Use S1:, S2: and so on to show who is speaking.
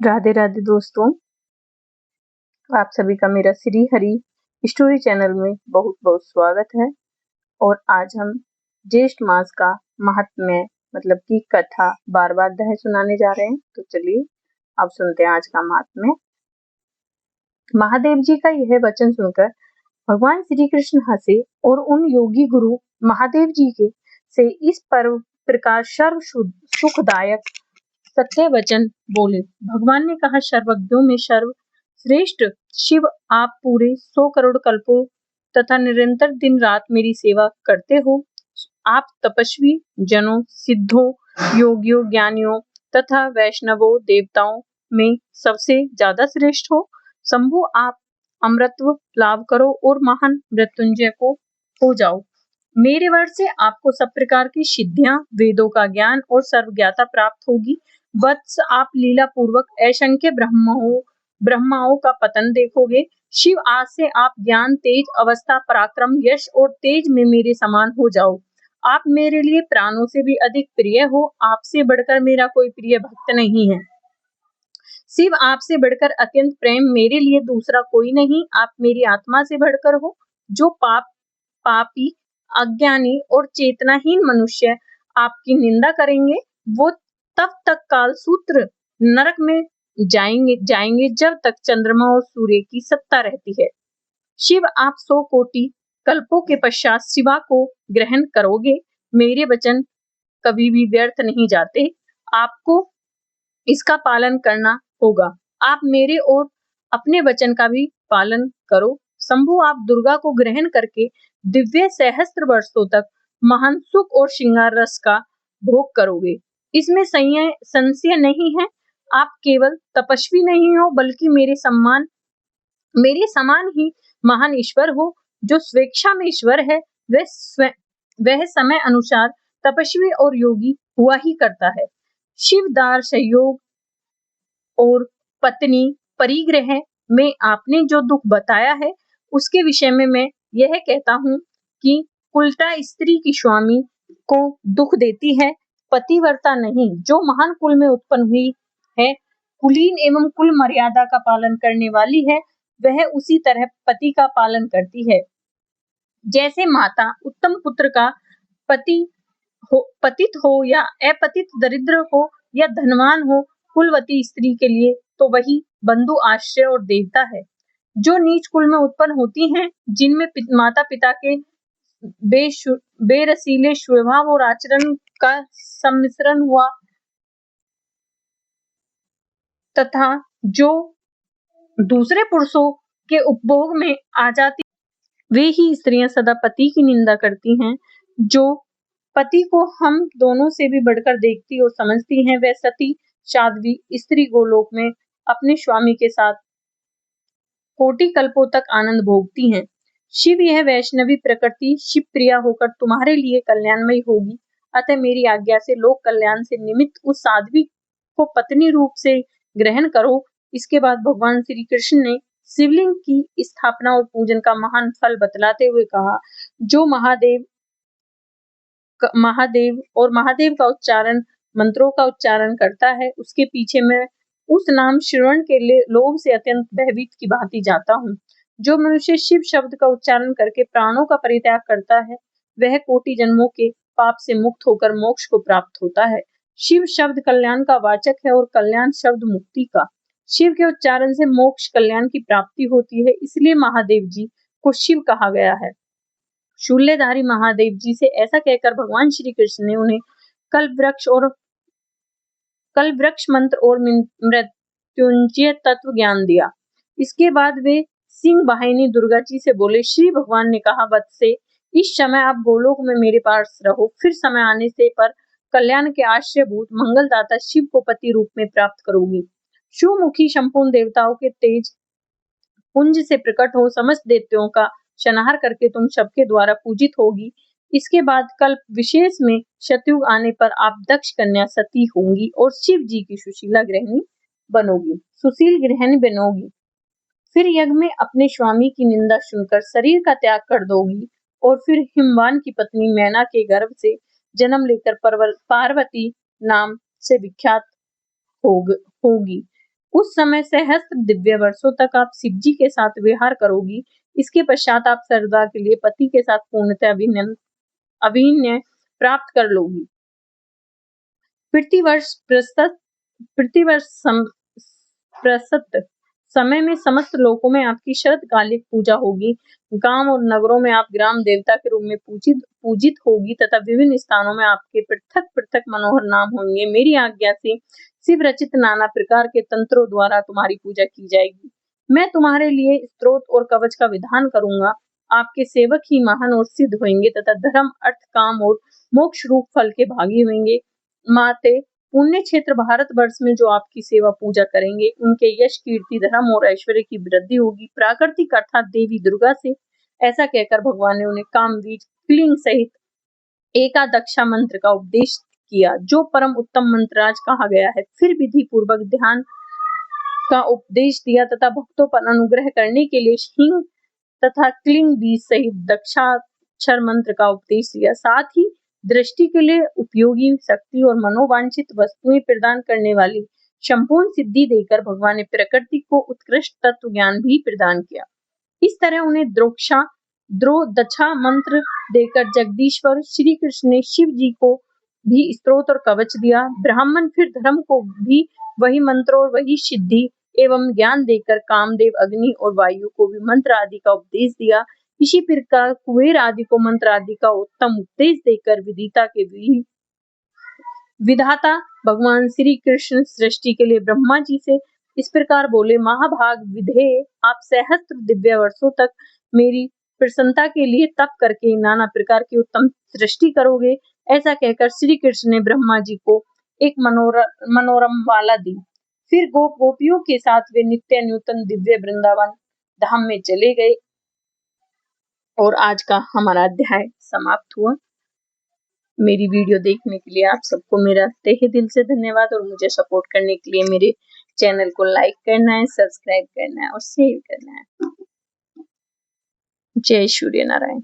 S1: राधे राधे दोस्तों, आप सभी का मेरा श्री हरि स्टोरी चैनल में बहुत बहुत स्वागत है। और आज हम ज्येष्ठ मास का महात्म्य मतलब की कथा 12वां अध्याय सुनाने जा रहे हैं। तो चलिए अब सुनते हैं आज का महात्म्य। महादेव जी का यह वचन सुनकर भगवान श्री कृष्ण हंसे और उन योगी गुरु महादेव जी के से इस प्रकार सर्व सुखदायक सत्य वचन बोले। भगवान ने कहा, सर्वज्ञों में सर्व श्रेष्ठ शिव, आप पूरे 100 करोड़ कल्पों तथा निरंतर दिन रात मेरी सेवा करते हो। आप तपस्वी जनों, सिद्धों, योगियों, ज्ञानियों तथा वैष्णवों, देवताओं में सबसे ज्यादा श्रेष्ठ हो। शंभु, आप अमृतत्व लाभ करो और महान मृत्युंजय को हो जाओ। मेरे वर से आपको सब प्रकार की सिद्धियां, वेदों का ज्ञान और सर्वज्ञता प्राप्त होगी। वत्स, आप लीला पूर्वक असंख्य ब्रह्माओं का पतन देखोगे। शिव, आज से आप ज्ञान, तेज, अवस्था, पराक्रम, यश और तेज में मेरे समान हो जाओ। आप मेरे लिए प्राणों से भी अधिक प्रिय हो। आपसे बढ़कर मेरा कोई प्रिय भक्त नहीं है। शिव, आपसे बढ़कर अत्यंत प्रेम मेरे लिए दूसरा कोई नहीं। आप मेरी आत्मा से बढ़कर हो। जो पापी, अज्ञानी और चेतनाहीन मनुष्य आपकी निंदा करेंगे, वो तब तक कालसूत्र नरक में जाएंगे जब तक चंद्रमा और सूर्य की सत्ता रहती है। शिव, आप 100 कोटि कल्पों के पश्चात शिवा को ग्रहण करोगे। मेरे वचन कभी भी व्यर्थ नहीं जाते। आपको इसका पालन करना होगा। आप मेरे और अपने वचन का भी पालन करो। शंभु, आप दुर्गा को ग्रहण करके दिव्य सहस्त्र वर्षों तक महान सुख और श्रृंगार रस का भोग करोगे। इसमें संशय नहीं है। आप केवल तपस्वी नहीं हो, बल्कि मेरे समान ही महान ईश्वर हो। जो स्वेच्छा में ईश्वर है, वह समय अनुसार तपस्वी और योगी हुआ ही करता है। शिवदार सहयोग और पत्नी परिग्रह में आपने जो दुख बताया है, उसके विषय में मैं यह कहता हूँ कि उल्टा स्त्री की स्वामी को दुख देती है, पतिव्रता नहीं। जो महान कुल में उत्पन्न हुई है, कुलीन एवं कुल मर्यादा का पालन करने वाली है, वह उसी तरह पति का पालन करती है। जैसे माता उत्तम पुत्र का पतित हो या अपतित, दरिद्र हो या धनवान हो, कुलवती स्त्री के लिए तो वही बंधु, आश्रय और देवता है। जो नीच कुल में उत्पन्न होती हैं, जिनमें माता पिता के बेरसीले स्वभाव और आचरण का सम्मिश्रण हुआ तथा जो दूसरे पुरुषों के उपभोग में आ जाती, वे ही स्त्रियां सदा पति की निंदा करती हैं। जो पति को हम दोनों से भी बढ़कर देखती और समझती हैं, वह सती साध्वी स्त्री गोलोक में अपने स्वामी के साथ कोटि कल्पों तक आनंद भोगती हैं। शिव, यह वैष्णवी प्रकृति शिव प्रिया होकर तुम्हारे लिए कल्याणमयी होगी। अतः मेरी आज्ञा से लोक कल्याण से निमित्त उस साध्वी को पत्नी रूप से ग्रहण करो। इसके बाद भगवान श्री कृष्ण ने शिवलिंग की स्थापना और पूजन का महान फल बतलाते हुए कहा, जो महादेव और महादेव का उच्चारण, मंत्रों का उच्चारण करता है, उसके पीछे मैं उस नाम श्रवण के लिए लोभ से अत्यंत भयभीत की भांति जाता हूँ। जो मनुष्य शिव शब्द का उच्चारण करके प्राणों का परित्याग करता है, वह कोटि जन्मों के पाप से मुक्त होकर मोक्ष को प्राप्त होता है। शिव शब्द कल्याण का वाचक है और कल्याण शब्द मुक्ति का। शिव के उच्चारण से मोक्ष कल्याण की प्राप्ति होती है, इसलिए महादेव जी को शिव कहा गया है। शूल्यधारी महादेव जी से ऐसा कहकर भगवान श्री कृष्ण ने उन्हें कल्पवृक्ष मंत्र और मृत्युंजय तत्व ज्ञान दिया। इसके बाद वे सिंह वाहिनी दुर्गा जी से बोले, श्री भगवान ने कहा, वत्से, इस समय आप गोलोक में मेरे पास रहो। फिर समय आने से पर कल्याण के आश्रयभूत मंगलदाता शिव को पति रूप में प्राप्त करोगी। शिवमुखी संपूर्ण देवताओं के तेज पुंज से प्रकट हो समस्त देवताओं का संहार करके तुम सबके द्वारा पूजित होगी। इसके बाद कल्प विशेष में शतयुग आने पर आप दक्ष कन्या सती होंगी और शिव जी की सुशील गृहिणी बनोगी। फिर यज्ञ में अपने स्वामी की निंदा सुनकर शरीर का त्याग कर दोगी और फिर हिमवान की पत्नी मैना के गर्भ से जन्म लेकर पार्वती नाम से विख्यात होगी उस समय सहस्त्र दिव्य वर्षों तक आप शिव जी के साथ विहार करोगी। इसके पश्चात आप सदा के लिए पति के साथ पूर्णतः अभिनय प्राप्त कर लोगी। प्रतिवर्ष प्रस्तुत समय में समस्त लोकों में आपकी शरतकालिक पूजा होगी। गांव और नगरों में आप ग्राम देवता के रूप में पूजित होगी तथा विभिन्न स्थानों में आपके पृथक पृथक मनोहर नाम होंगे। मेरी आज्ञा से शिव रचित नाना प्रकार के तंत्रों द्वारा तुम्हारी पूजा की जाएगी। मैं तुम्हारे लिए स्तोत्र और कवच का विधान करूंगा। आपके सेवक ही महान और सिद्ध होंगे तथा धर्म, अर्थ, काम और मोक्ष रूप फल के भागी होंगे। माते, पुण्य क्षेत्र भारतवर्ष में जो आपकी सेवा पूजा करेंगे, उनके यश, कीर्ति, धर्म और ऐश्वर्य की वृद्धि होगी। प्राकृतिक अर्थात देवी दुर्गा से ऐसा कहकर भगवान ने उन्हें कामबीज क्लीं सहित एकादक्षा मंत्र का उपदेश किया, जो परम उत्तम मंत्रराज कहा गया है। फिर विधि पूर्वक ध्यान का उपदेश दिया तथा भक्तों पर अनुग्रह करने के लिए हिंग तथा क्लीं बीज सहित दक्षाक्षर मंत्र का उपदेश दिया। साथ ही दृष्टि के लिए उपयोगी, शक्ति और मनोवांछित वस्तुएं प्रदान करने वाली संपूर्ण सिद्धि देकर भगवान ने प्रकृति को उत्कृष्ट तत्व ज्ञान भी प्रदान किया। इस तरह उन्हें दक्षा मंत्र देकर जगदीश्वर श्री कृष्ण ने शिव जी को भी स्तोत्र और कवच दिया। ब्राह्मण फिर धर्म को भी वही मंत्र और वही सिद्धि एवं ज्ञान देकर कामदेव, अग्नि और वायु को भी मंत्र आदि का उपदेश दिया। इसी प्रकार कुबेर आदि को मंत्र आदि का उत्तम उपदेश देकर विधाता भगवान श्री कृष्ण सृष्टि के लिए ब्रह्मा जी से इस प्रकार बोले, महाभाग विधेय, आप सहस्त्र दिव्य वर्षों तक मेरी प्रसन्नता के लिए तप करके नाना प्रकार की उत्तम सृष्टि करोगे। ऐसा कहकर श्री कृष्ण ने ब्रह्मा जी को एक मनोरम माला दी। फिर गोपियों के साथ वे नित्य नूतन दिव्य वृंदावन धाम में चले गए। और आज का हमारा अध्याय समाप्त हुआ। मेरी वीडियो देखने के लिए आप सबको मेरा तहे दिल से धन्यवाद और मुझे सपोर्ट करने के लिए मेरे चैनल को लाइक करना है, सब्सक्राइब करना है और शेयर करना है। जय सूर्य नारायण।